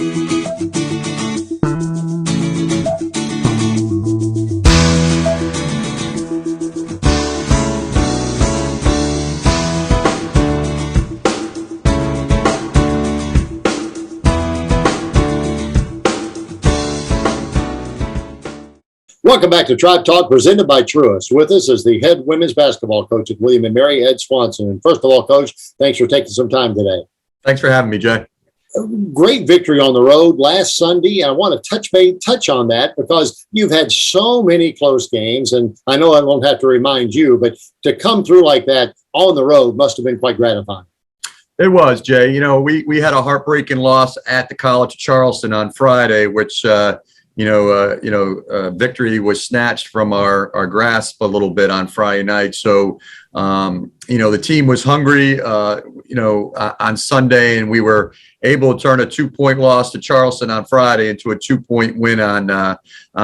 Welcome back to Tribe Talk, presented by Truist. With us is the head women's basketball coach at William & Mary, Ed Swanson. And first of all, Coach, thanks for taking some time today. Thanks for having me, Jay. Great victory on the road last Sunday. I want to touch on that because you've had so many close games, and I know I won't have to remind you, but to come through like that on the road must have been quite gratifying. It was, Jay. You know, we had a heartbreaking loss at the College of Charleston on Friday, which victory was snatched from our grasp a little bit on Friday night. So, the team was hungry, on Sunday, and we were able to turn a 2-point loss to Charleston on Friday into a 2-point win on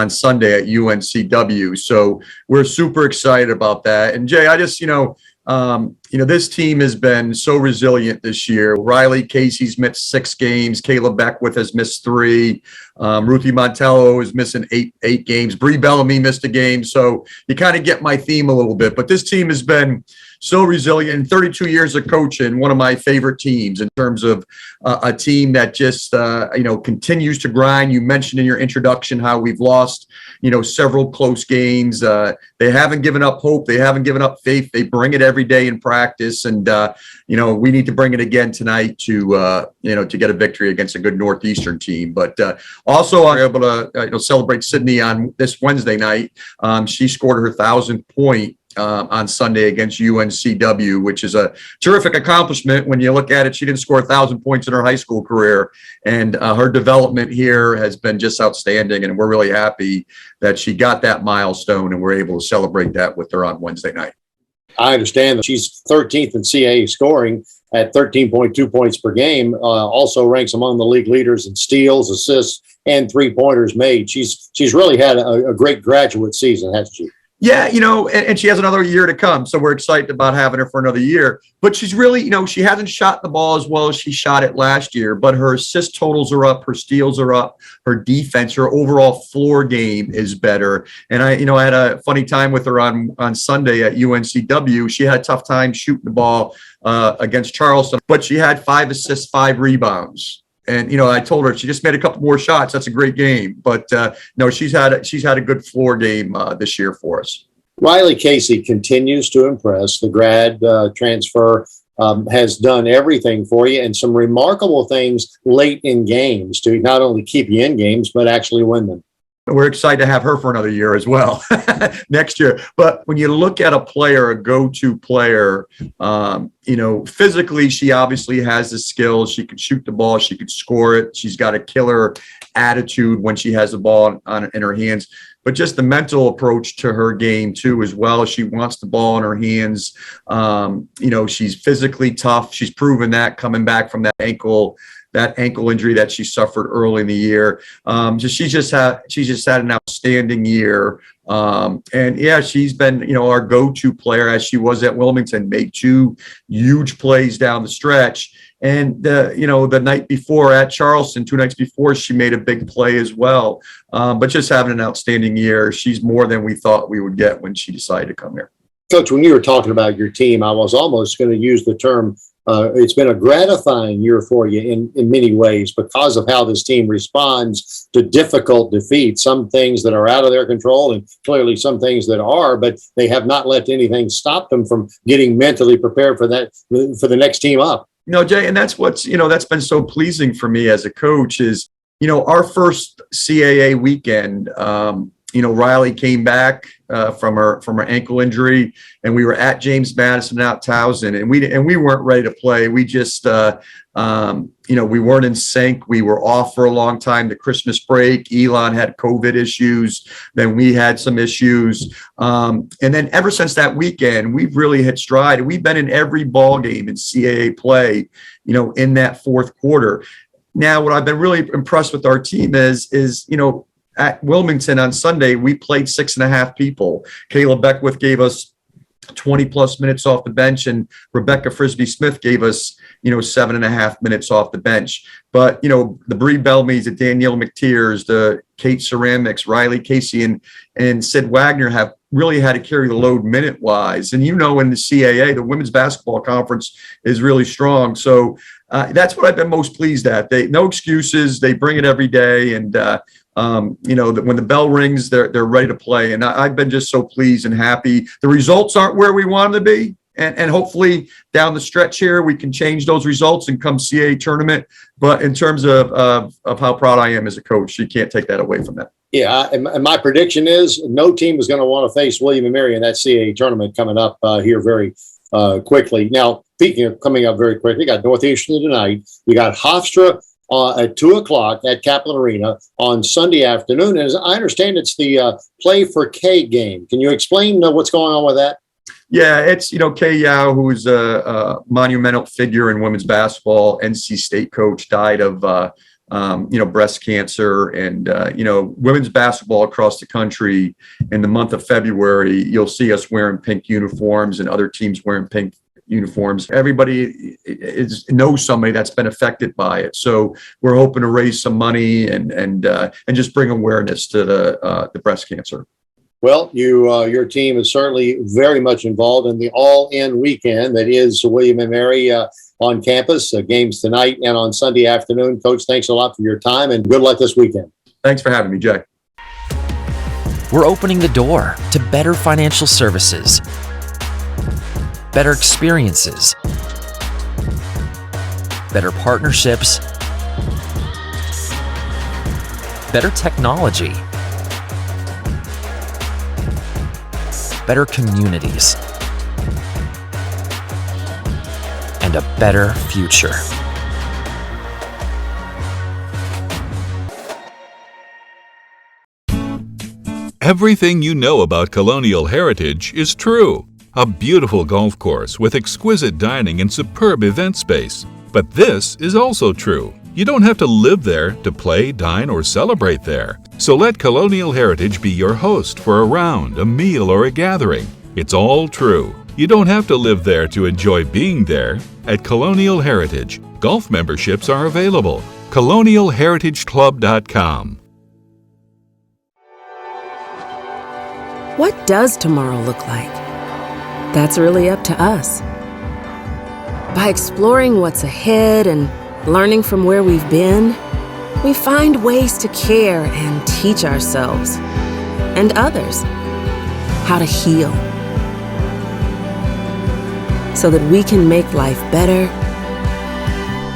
Sunday at UNCW. So we're super excited about that. And Jay, I just, this team has been so resilient this year. Riley Casey's missed 6 games. Kayla Beckwith has missed 3. Ruthie Montello is missing 8 games. Bree Bellamy missed a game. So you kind of get my theme a little bit. But this team has been so resilient. 32 years of coaching, one of my favorite teams in terms of a team that just, continues to grind. You mentioned in your introduction how we've lost, several close games. They haven't given up hope. They haven't given up faith. They bring it every day in practice. And, we need to bring it again tonight to get a victory against a good Northeastern team. But also I'm able to celebrate Sydney on this Wednesday night. She scored her 1,000th point on Sunday against UNCW, which is a terrific accomplishment when you look at it. She didn't score 1,000 points in her high school career, and her development here has been just outstanding, and we're really happy that she got that milestone, and we're able to celebrate that with her on Wednesday night. I understand that she's 13th in CAA scoring at 13.2 points per game, also ranks among the league leaders in steals, assists, and three-pointers made. She's really had a great graduate season, hasn't she? Yeah, and she has another year to come. So we're excited about having her for another year. But she's really, she hasn't shot the ball as well as she shot it last year, but her assist totals are up, her steals are up, her defense, her overall floor game is better. And I had a funny time with her on Sunday at UNCW. She had a tough time shooting the ball against Charleston, but she had 5 assists, 5 rebounds. And, I told her she just made a couple more shots. That's a great game. But no, she's had a good floor game this year for us. Riley Casey continues to impress. The grad transfer has done everything for you and some remarkable things late in games to not only keep you in games, but actually win them. We're excited to have her for another year as well next year. But when you look at a player, a go-to player, physically, she obviously has the skills. She can shoot the ball. She can score it. She's got a killer attitude when she has the ball in her hands. But just the mental approach to her game, too, as well. She wants the ball in her hands. She's physically tough. She's proven that coming back from that ankle injury that she suffered early in the year. She's just had an outstanding year. She's been, our go-to player as she was at Wilmington, made 2 huge plays down the stretch. And, the night before at Charleston, 2 nights before, she made a big play as well. But just having an outstanding year. She's more than we thought we would get when she decided to come here. Coach, when you were talking about your team, I was almost going to use the term it's been a gratifying year for you in many ways because of how this team responds to difficult defeats, some things that are out of their control and clearly some things that are, but they have not let anything stop them from getting mentally prepared for the next team up. Jay, and that's that's been so pleasing for me as a coach is, our first CAA weekend, Riley came back from her ankle injury, and we were at James Madison out Towson, and we weren't ready to play. We just we weren't in sync. We were off for a long time. The Christmas break, Elon had COVID issues. Then we had some issues, and then ever since that weekend, we've really hit stride. We've been in every ball game in CAA play, in that fourth quarter. Now, what I've been really impressed with our team is at Wilmington on Sunday, we played 6.5 people. Kayla Beckwith gave us 20 plus minutes off the bench, and Rebecca Frisbee Smith gave us 7.5 minutes off the bench. But, the Bree Belmys, the Danielle McTeers, the Kate Ceramics, Riley Casey, and Sid Wagner have really had to carry the load minute-wise. And, in the CAA, the Women's Basketball Conference is really strong. So that's what I've been most pleased at. No excuses. They bring it every day. And, when the bell rings, they're ready to play. And I've been just so pleased and happy. The results aren't where we want them to be. And hopefully down the stretch here, we can change those results and come CAA tournament. But in terms of how proud I am as a coach, you can't take that away from them. Yeah, and my prediction is no team is going to want to face William & Mary in that CAA tournament coming up here very quickly. Now, speaking of coming up very quickly, you got Northeastern tonight. You got Hofstra at 2:00 at Kaplan Arena on Sunday afternoon. And as I understand, it's the Play for K game. Can you explain what's going on with that? Yeah, it's, Kay Yao, who's a monumental figure in women's basketball, NC State coach, died of, breast cancer. And, women's basketball across the country in the month of February, you'll see us wearing pink uniforms and other teams wearing pink uniforms. Everybody knows somebody that's been affected by it. So we're hoping to raise some money and just bring awareness to the breast cancer. Well, your team is certainly very much involved in the all-in weekend that is William & Mary on campus. Games tonight and on Sunday afternoon. Coach, thanks a lot for your time and good luck this weekend. Thanks for having me, Jay. We're opening the door to better financial services, better experiences, better partnerships, better technology, better communities, and a better future. Everything you know about Colonial Heritage is true. A beautiful golf course with exquisite dining and superb event space. But this is also true. You don't have to live there to play, dine, or celebrate there. So let Colonial Heritage be your host for a round, a meal, or a gathering. It's all true. You don't have to live there to enjoy being there. At Colonial Heritage, golf memberships are available. ColonialHeritageClub.com. What does tomorrow look like? That's really up to us. By exploring what's ahead and learning from where we've been, we find ways to care and teach ourselves and others how to heal so that we can make life better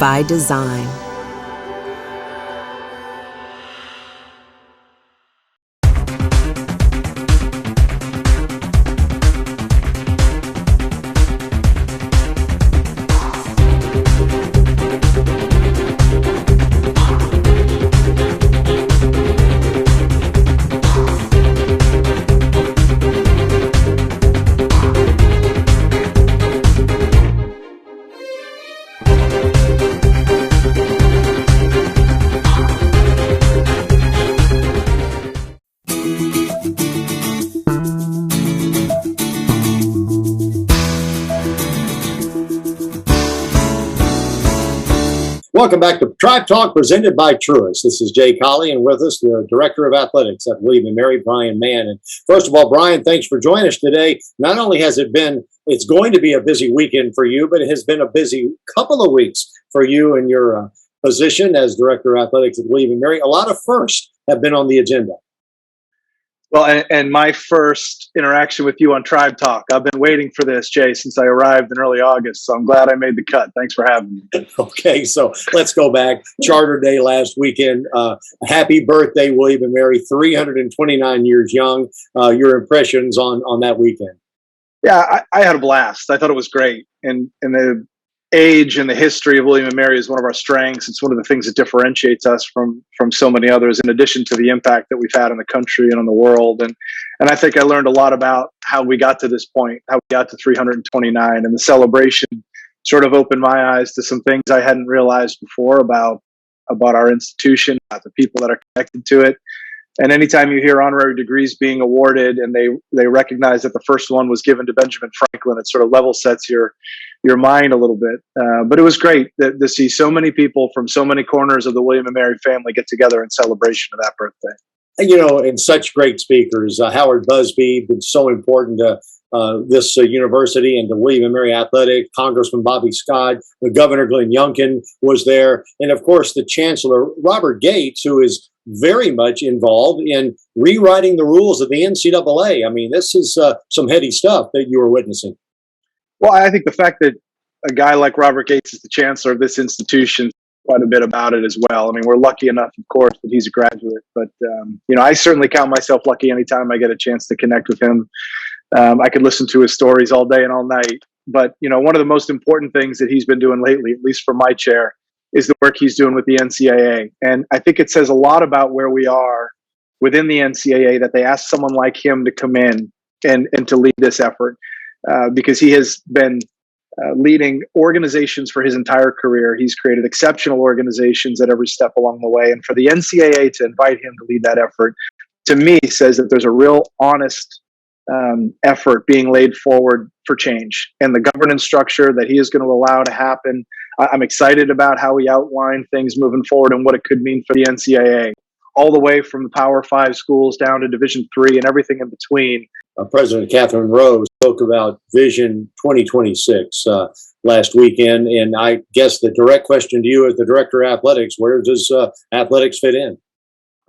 by design. Welcome back to Tribe Talk presented by Truist. This is Jay Colley, and with us, the Director of Athletics at William & Mary, Brian Mann. And first of all, Brian, thanks for joining us today. Not only has it's going to be a busy weekend for you, but it has been a busy couple of weeks for you in your position as Director of Athletics at William & Mary. A lot of firsts have been on the agenda. Well, and my first interaction with you on Tribe Talk, I've been waiting for this, Jay, since I arrived in early August. So I'm glad I made the cut. Thanks for having me. Okay, so let's go back. Charter Day last weekend. Happy birthday, William & Mary, 329 years young. Your impressions on that weekend? Yeah, I had a blast. I thought it was great. And the age and the history of William & Mary is one of our strengths. It's one of the things that differentiates us from so many others, in addition to the impact that we've had in the country and on the world. And I think I learned a lot about how we got to this point, how we got to 329, and the celebration sort of opened my eyes to some things I hadn't realized before about our institution, about the people that are connected to it. And anytime you hear honorary degrees being awarded and they recognize that the first one was given to Benjamin Franklin, it sort of level sets your mind a little bit. But it was great to see so many people from so many corners of the William and Mary family get together in celebration of that birthday. And such great speakers. Howard Busby, been so important to this university and to William and Mary Athletic. Congressman Bobby Scott, the Governor Glenn Youngkin was there, and of course the Chancellor Robert Gates, who is very much involved in rewriting the rules of the NCAA. I mean, this is some heady stuff that you were witnessing. Well, I think the fact that a guy like Robert Gates is the chancellor of this institution, quite a bit about it as well. I mean, we're lucky enough, of course, that he's a graduate, but I certainly count myself lucky anytime I get a chance to connect with him. I could listen to his stories all day and all night, but one of the most important things that he's been doing lately, at least for my chair, is the work he's doing with the NCAA. And I think it says a lot about where we are within the NCAA that they asked someone like him to come in and to lead this effort, because he has been leading organizations for his entire career. He's created exceptional organizations at every step along the way. And for the NCAA to invite him to lead that effort, to me, says that there's a real honest effort being laid forward for change. And the governance structure that he is going to allow to happen, I'm excited about how he outlined things moving forward and what it could mean for the NCAA, all the way from the Power 5 schools down to Division III and everything in between. President Catherine Rose spoke about Vision 2026 last weekend, and I guess the direct question to you as the Director of Athletics, where does athletics fit in?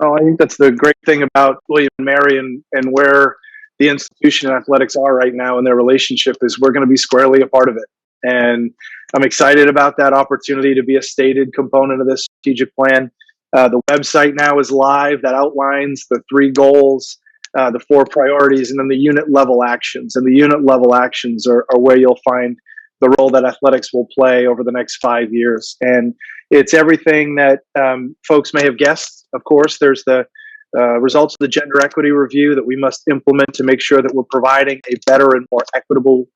Oh, I think that's the great thing about William and Mary and where the institution and athletics are right now in their relationship is we're going to be squarely a part of it. And I'm excited about that opportunity to be a stated component of this strategic plan. The website now is live that outlines the 3 goals, the 4 priorities, and then the unit level actions. And the unit level actions are where you'll find the role that athletics will play over the next 5 years. And it's everything that folks may have guessed. Of course, there's the results of the gender equity review that we must implement to make sure that we're providing a better and more equitable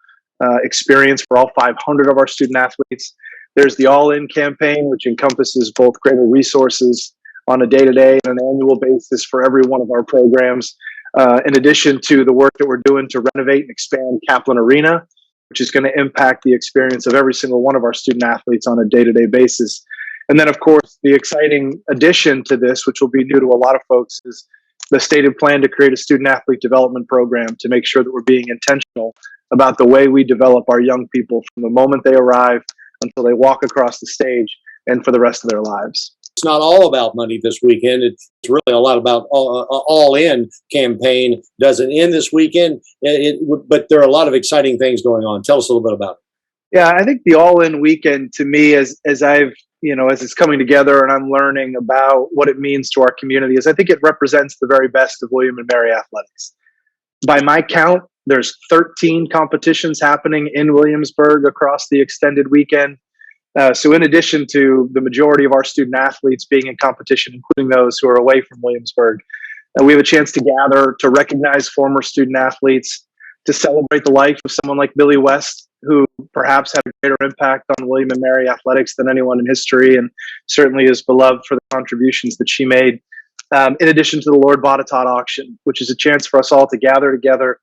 experience for all 500 of our student athletes. There's the All-In campaign, which encompasses both greater resources on a day-to-day and an annual basis for every one of our programs, in addition to the work that we're doing to renovate and expand Kaplan Arena, which is going to impact the experience of every single one of our student athletes on a day-to-day basis. And then, of course, the exciting addition to this, which will be new to a lot of folks, is the stated plan to create a student-athlete development program to make sure that we're being intentional about the way we develop our young people from the moment they arrive until they walk across the stage and for the rest of their lives. It's not all about money this weekend. It's really a lot about all-in campaign. Doesn't end this weekend, but there are a lot of exciting things going on. Tell us a little bit about it. Yeah, I think the All-In weekend, to me, as it's coming together and I'm learning about what it means to our community, is I think it represents the very best of William and Mary athletics. By my count, there's 13 competitions happening in Williamsburg across the extended weekend. So in addition to the majority of our student athletes being in competition, including those who are away from Williamsburg, we have a chance to gather to recognize former student athletes, to celebrate the life of someone like Billy West, who perhaps had a greater impact on William and Mary athletics than anyone in history, and certainly is beloved for the contributions that she made. In addition to the Lord Botetourt auction, which is a chance for us all to gather together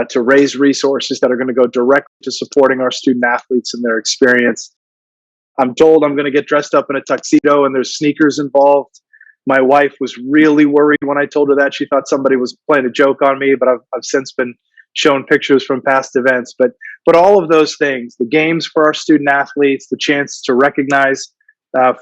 to raise resources that are going to go directly to supporting our student athletes and their experience. I'm told I'm going to get dressed up in a tuxedo and there's sneakers involved. My wife was really worried when I told her that. She thought somebody was playing a joke on me, but I've since been shown pictures from past events. But all of those things, the games for our student athletes, the chance to recognize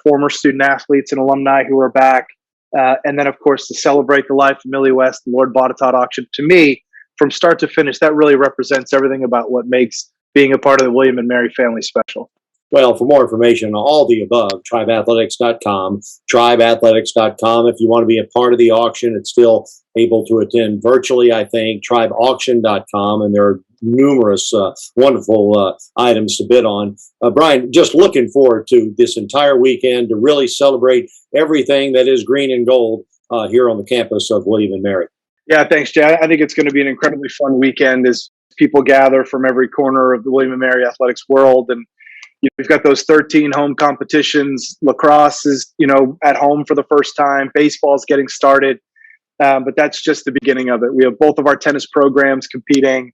former student athletes and alumni who are back, and then, of course, to celebrate the life of Millie West, the Lord Botetourt auction. To me, from start to finish, that really represents everything about what makes being a part of the William and Mary family special. Well, for more information on all the above, tribeathletics.com, tribeathletics.com. If you want to be a part of the auction, it's still able to attend virtually, I think, tribeauction.com, and there are numerous wonderful items to bid on. Brian, just looking forward to this entire weekend to really celebrate everything that is green and gold here on the campus of William and Mary. Yeah, thanks, Jay. I think it's going to be an incredibly fun weekend as people gather from every corner of the William and Mary athletics world. And we've got those 13 home competitions. Lacrosse is, at home for the first time. Baseball is getting started. but that's just the beginning of it. We have both of our tennis programs competing.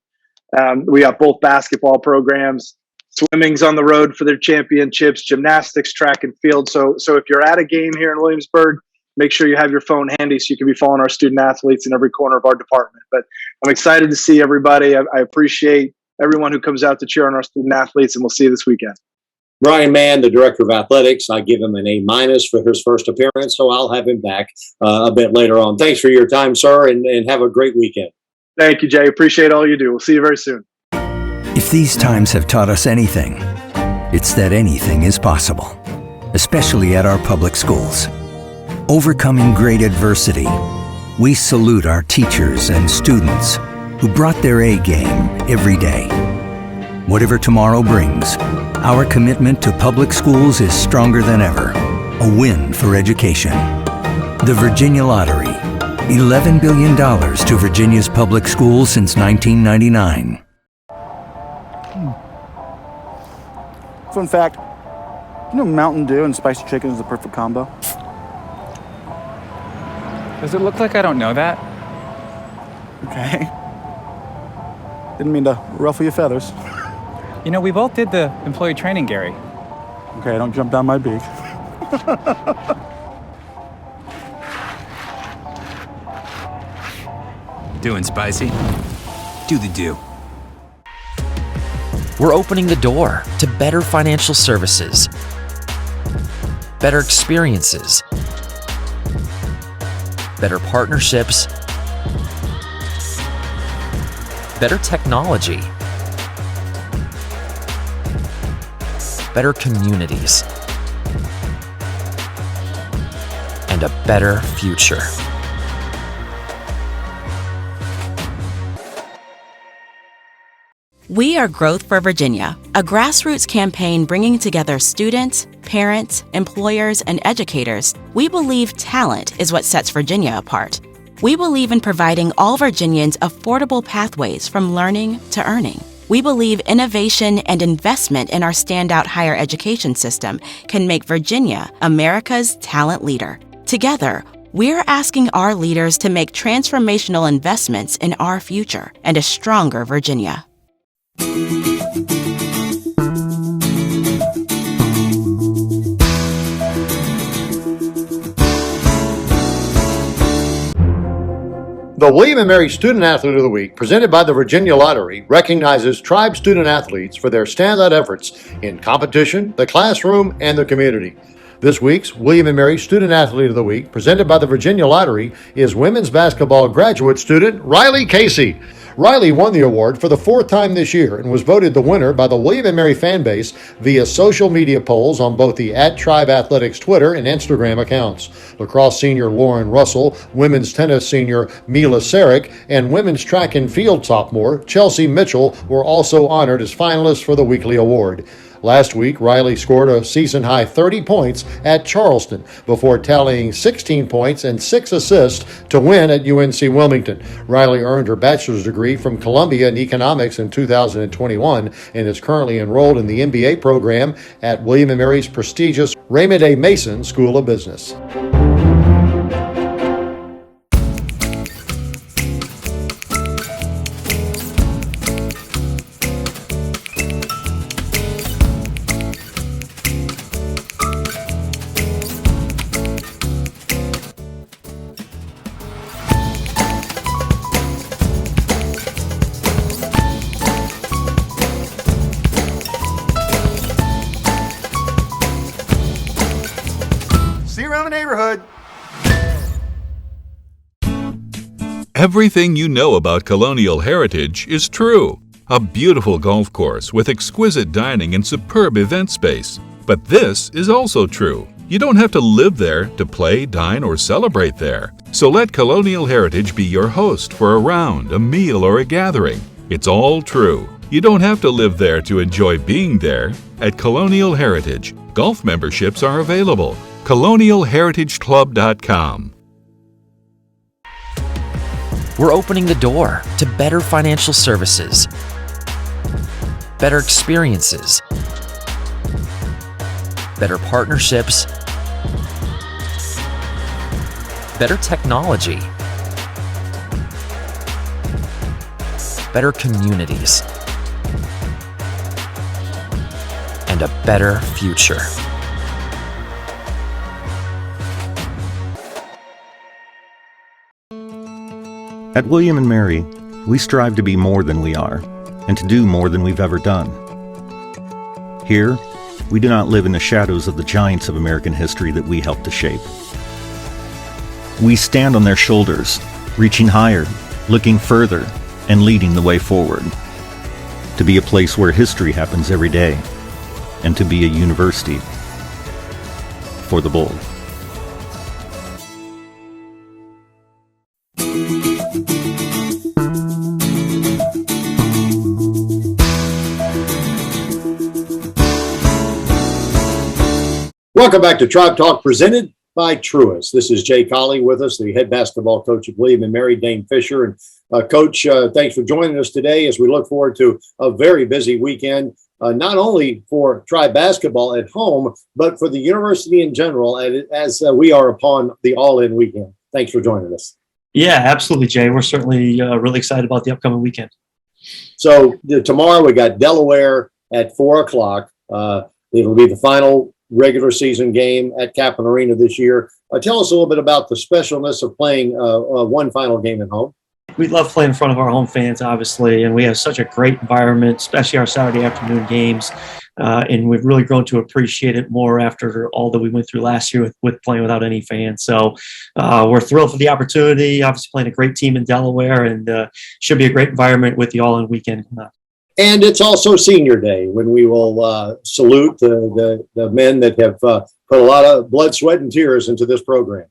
We have both basketball programs. Swimming's on the road for their championships, gymnastics, track and field. So if you're at a game here in Williamsburg, make sure you have your phone handy so you can be following our student athletes in every corner of our department. But I'm excited to see everybody. I appreciate everyone who comes out to cheer on our student athletes, and we'll see you this weekend. Brian Mann, the director of athletics, I give him an A- for his first appearance, so I'll have him back a bit later on. Thanks for your time, sir, and have a great weekend. Thank you, Jay. Appreciate all you do. We'll see you very soon. If these times have taught us anything, it's that anything is possible, especially at our public schools. Overcoming great adversity, we salute our teachers and students who brought their A game every day. Whatever tomorrow brings, our commitment to public schools is stronger than ever. A win for education. The Virginia Lottery. $11 billion to Virginia's public schools since 1999. Fun fact, you know Mountain Dew and spicy chicken is the perfect combo? Does it look like I don't know that? Okay. Didn't mean to ruffle your feathers. You know, we both did the employee training, Gary. Okay, don't jump down my beak. Doing spicy? Do the do. We're opening the door to better financial services, better experiences, better partnerships, better technology, better communities, and a better future. We are Growth for Virginia, a grassroots campaign bringing together students, parents, employers, and educators. We believe talent is what sets Virginia apart. We believe in providing all Virginians affordable pathways from learning to earning. We believe innovation and investment in our standout higher education system can make Virginia America's talent leader. Together, we're asking our leaders to make transformational investments in our future and a stronger Virginia. The William & Mary Student Athlete of the Week, presented by the Virginia Lottery, recognizes tribe student athletes for their standout efforts in competition, the classroom, and the community. This week's William & Mary Student Athlete of the Week, presented by the Virginia Lottery, is women's basketball graduate student Riley Casey. Riley won the award for the fourth time this year and was voted the winner by the William & Mary fan base via social media polls on both the @Tribe Athletics Twitter and Instagram accounts. Lacrosse senior Lauren Russell, women's tennis senior Mila Sarek, and women's track and field sophomore Chelsea Mitchell were also honored as finalists for the weekly award. Last week, Riley scored a season-high 30 points at Charleston before tallying 16 points and 6 assists to win at UNC Wilmington. Riley earned her bachelor's degree from Columbia in economics in 2021 and is currently enrolled in the MBA program at William & Mary's prestigious Raymond A. Mason School of Business. Everything you know about colonial heritage is true. A beautiful golf course with exquisite dining and superb event space. But this is also true. You don't have to live there to play, dine, or celebrate there. So let Colonial Heritage be your host for a round, a meal, or a gathering. It's all true. You don't have to live there to enjoy being there. At Colonial Heritage, golf memberships are available. ColonialHeritageClub.com. We're opening the door to better financial services, better experiences, better partnerships, better technology, better communities, and a better future. At William & Mary, we strive to be more than we are and to do more than we've ever done. Here, we do not live in the shadows of the giants of American history that we helped to shape. We stand on their shoulders, reaching higher, looking further, and leading the way forward. To be a place where history happens every day, and to be a university for the bold. Welcome back to Tribe Talk, presented by Truist. This is Jay Colley with us, the head basketball coach of William & Mary, Dane Fischer. And Coach, thanks for joining us today as we look forward to a very busy weekend, not only for Tribe basketball at home, but for the university in general, as we are upon the all-in weekend. Thanks for joining us. Yeah, absolutely, Jay. We're certainly really excited about the upcoming weekend. So tomorrow we got Delaware at 4 o'clock. It'll be the final regular season game at Kaplan Arena this year. Tell us a little bit about the specialness of playing one final game at home. We love playing in front of our home fans, obviously, and we have such a great environment, especially our Saturday afternoon games. And we've really grown to appreciate it more after all that we went through last year with playing without any fans. So we're thrilled for the opportunity, obviously playing a great team in Delaware, and should be a great environment with the all-in weekend. And it's also Senior Day, when we will salute the men that have put a lot of blood, sweat, and tears into this program.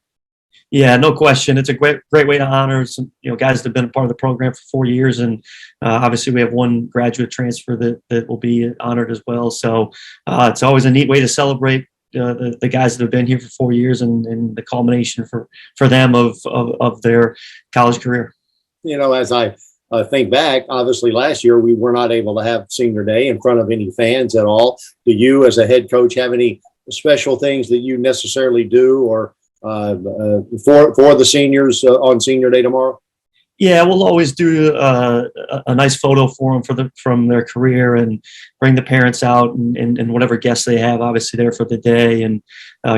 Yeah, no question. It's a great way to honor some guys that have been a part of the program for 4 years, and obviously we have one graduate transfer that will be honored as well. So it's always a neat way to celebrate the guys that have been here for 4 years and the culmination for them of their college career. As I think back, obviously last year we were not able to have Senior Day in front of any fans at all. Do you, as a head coach, have any special things that you necessarily do or for the seniors on Senior Day tomorrow? Yeah, we'll always do a nice photo for them from their career and bring the parents out and whatever guests they have, obviously there for the day, and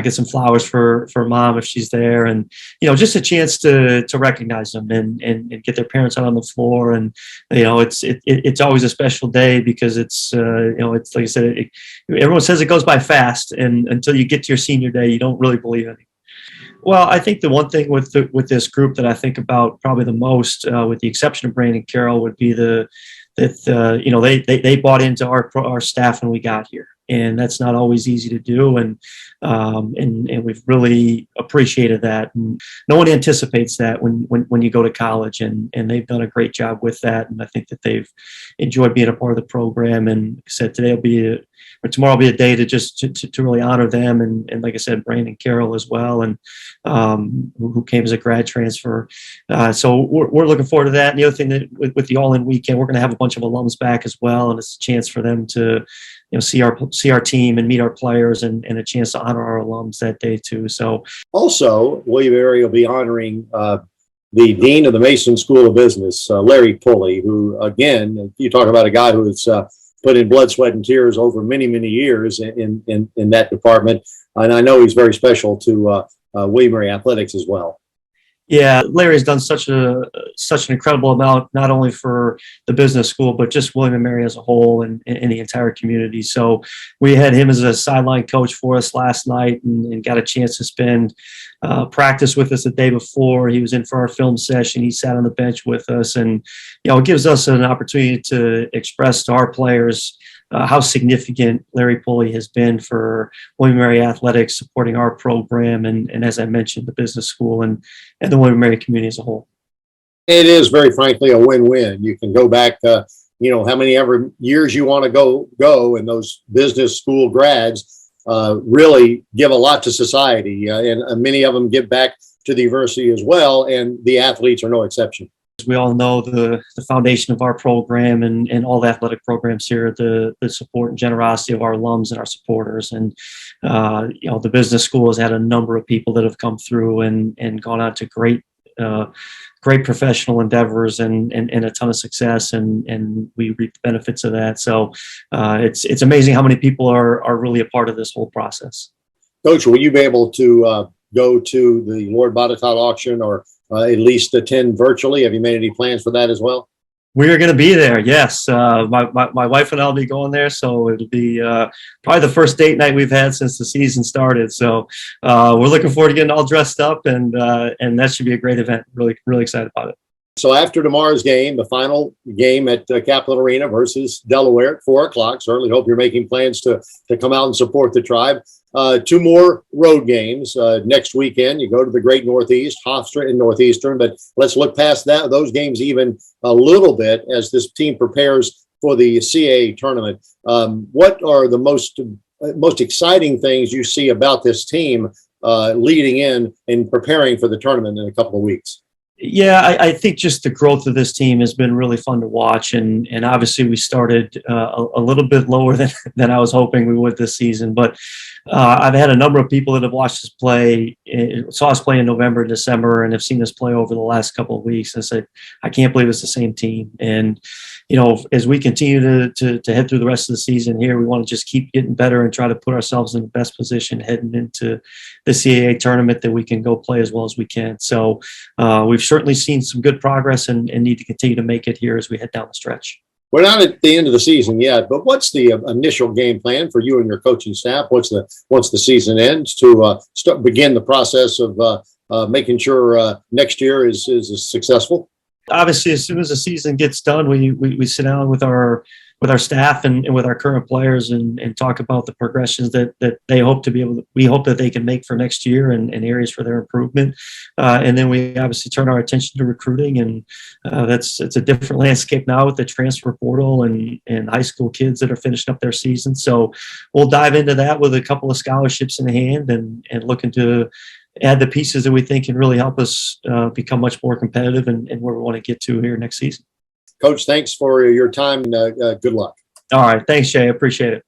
get some flowers for mom if she's there, and just a chance to recognize them and get their parents out on the floor. And it's always a special day because it's it's like I said, everyone says it goes by fast, and until you get to your Senior Day, you don't really believe it. Well, I think the one thing with this group that I think about probably the most, with the exception of Brandon Carroll, would be that they bought into our staff when we got here, and that's not always easy to do, and we've really appreciated that. And no one anticipates that when you go to college, and they've done a great job with that, and I think that they've enjoyed being a part of the program. And like I said, tomorrow will be a day to really honor them, and like I said, Brandon Carroll as well, and who came as a grad transfer. So we're looking forward to that. And the other thing that with the all-in weekend, we're going to have a bunch of alums back as well, and it's a chance for them to see our team and meet our players, and a chance to honor our alums that day too. So also, William & Mary will be honoring the Dean of the Mason School of Business, Larry Pulley, who, again, you talk about a guy who is put in blood, sweat, and tears over many, many years in that department. And I know he's very special to William & Mary Athletics as well. Yeah, Larry's done such an incredible amount, not only for the business school, but just William & Mary as a whole and the entire community. So we had him as a sideline coach for us last night, and got a chance to spend practice with us the day before. He was in for our film session. He sat on the bench with us, and it gives us an opportunity to express to our players how significant Larry Pulley has been for William & Mary Athletics, supporting our program, and as I mentioned, the business school and the William & Mary community as a whole. It is, very frankly, a win-win. You can go back, how many ever years you want to go, and those business school grads really give a lot to society, and many of them give back to the university as well, and the athletes are no exception. We all know the foundation of our program and all the athletic programs here, the support and generosity of our alums and our supporters. And, the business school has had a number of people that have come through and gone on to great great professional endeavors and a ton of success, and we reap the benefits of that. So it's amazing how many people are really a part of this whole process. Coach, will you be able to go to the Lord Botetourt auction or at least attend virtually? Have you made any plans for that as well? We are going to be there. Yes. My wife and I'll be going there. So it'll be probably the first date night we've had since the season started. So we're looking forward to getting all dressed up, and that should be a great event. Really, really excited about it. So after tomorrow's game, the final game at Kaplan Arena versus Delaware at 4 o'clock, certainly hope you're making plans to come out and support the Tribe. 2 more road games next weekend. You go to the Great Northeast, Hofstra and Northeastern, but let's look past those games even a little bit as this team prepares for the CAA tournament. What are the most exciting things you see about this team leading in and preparing for the tournament in a couple of weeks? Yeah, I think just the growth of this team has been really fun to watch, and obviously we started a little bit lower than I was hoping we would this season. But I've had a number of people that have watched us play, saw us play in November and December, and have seen us play over the last couple of weeks, and said, I can't believe it's the same team. And as we continue to head through the rest of the season here, we want to just keep getting better and try to put ourselves in the best position heading into the CAA tournament that we can go play as well as we can. So we've certainly seen some good progress and need to continue to make it here as we head down the stretch. We're not at the end of the season yet, but what's the initial game plan for you and your coaching staff? Once the season ends to begin the process of making sure next year is successful? Obviously, as soon as the season gets done, we sit down with our staff and with our current players and talk about the progressions that they hope to be able to, we hope that they can make for next year and areas for their improvement. And then we obviously turn our attention to recruiting, and it's a different landscape now with the transfer portal and high school kids that are finishing up their season. So we'll dive into that with a couple of scholarships in hand and looking to add the pieces that we think can really help us become much more competitive and where we want to get to here next season. Coach, thanks for your time and good luck. All right. Thanks, Jay. I appreciate it.